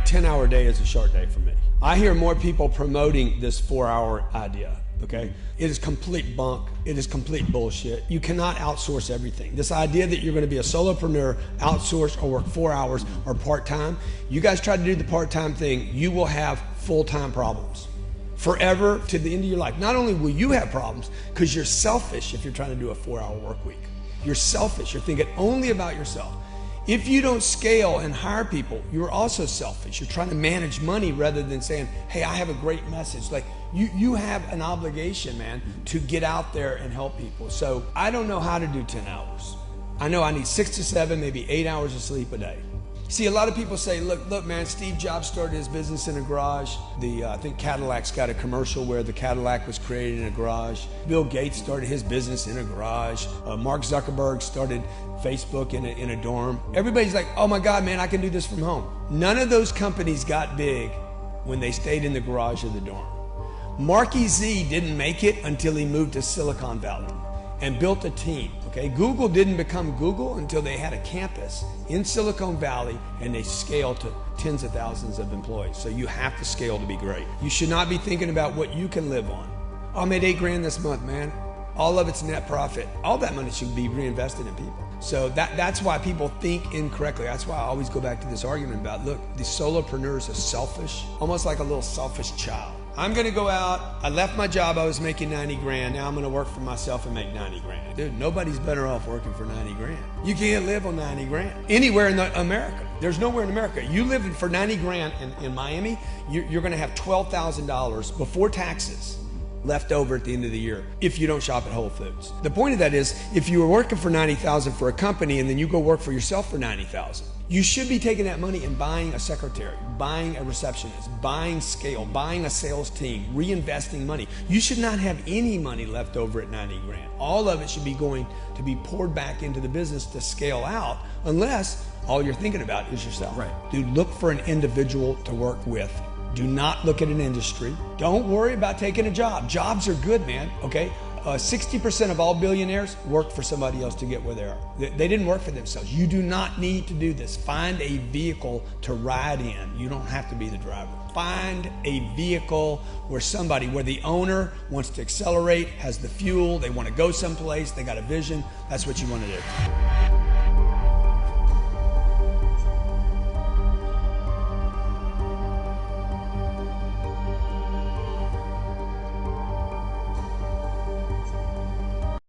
10-hour day is a short day for me. I hear more people promoting this 4-hour idea. Okay? It is complete bunk. It is complete bullshit. You cannot outsource everything. This idea that you're going to be a solopreneur, outsource or work 4 hours or part-time, you guys try to do the part-time thing, you will have full-time problems. Forever to the end of your life. Not only will you have problems, because you're selfish if you're trying to do a 4-hour work week. You're selfish. You're thinking only about yourself. If you don't scale and hire people, you're also selfish. You're trying to manage money rather than saying, hey, I have a great message. Like you have an obligation, man, to get out there and help people. So I don't know how to do 10 hours. I know I need 6 to 7, maybe 8 hours of sleep a day. See, a lot of people say, look, man, Steve Jobs started his business in a garage. I think Cadillac's got a commercial where the Cadillac was created in a garage. Bill Gates started his business in a garage. Mark Zuckerberg started Facebook in a dorm. Everybody's like, oh my God, man, I can do this from home. None of those companies got big when they stayed in the garage or the dorm. Marky Z didn't make it until he moved to Silicon Valley and built a team. Okay, Google didn't become Google until they had a campus in Silicon Valley and they scaled to tens of thousands of employees. So you have to scale to be great. You should not be thinking about what you can live on. I made $8 grand this month, man. All of it's net profit. All that money should be reinvested in people. So that's why people think incorrectly. That's why I always go back to this argument about, look, the solopreneurs are selfish, almost like a little selfish child. I'm gonna go out, I left my job, I was making 90 grand, now I'm gonna work for myself and make 90 grand. Dude, nobody's better off working for 90 grand. You can't live on 90 grand anywhere in America. There's nowhere in America. You live for 90 grand in Miami, you're gonna have $12,000 before taxes left over at the end of the year if you don't shop at Whole Foods. The point of that is, if you were working for $90,000 for a company and then you go work for yourself for $90,000, you should be taking that money and buying a secretary, buying a receptionist, buying scale, buying a sales team, reinvesting money. You should not have any money left over at 90 grand. All of it should be going to be poured back into the business to scale out, unless all you're thinking about is yourself. Right. Dude, look for an individual to work with. Do not look at an industry. Don't worry about taking a job. Jobs are good, man, okay? 60% of all billionaires work for somebody else to get where they are. They didn't work for themselves. You do not need to do this. Find a vehicle to ride in. You don't have to be the driver. Find a vehicle where the owner wants to accelerate, has the fuel, they want to go someplace, they got a vision. That's what you want to do.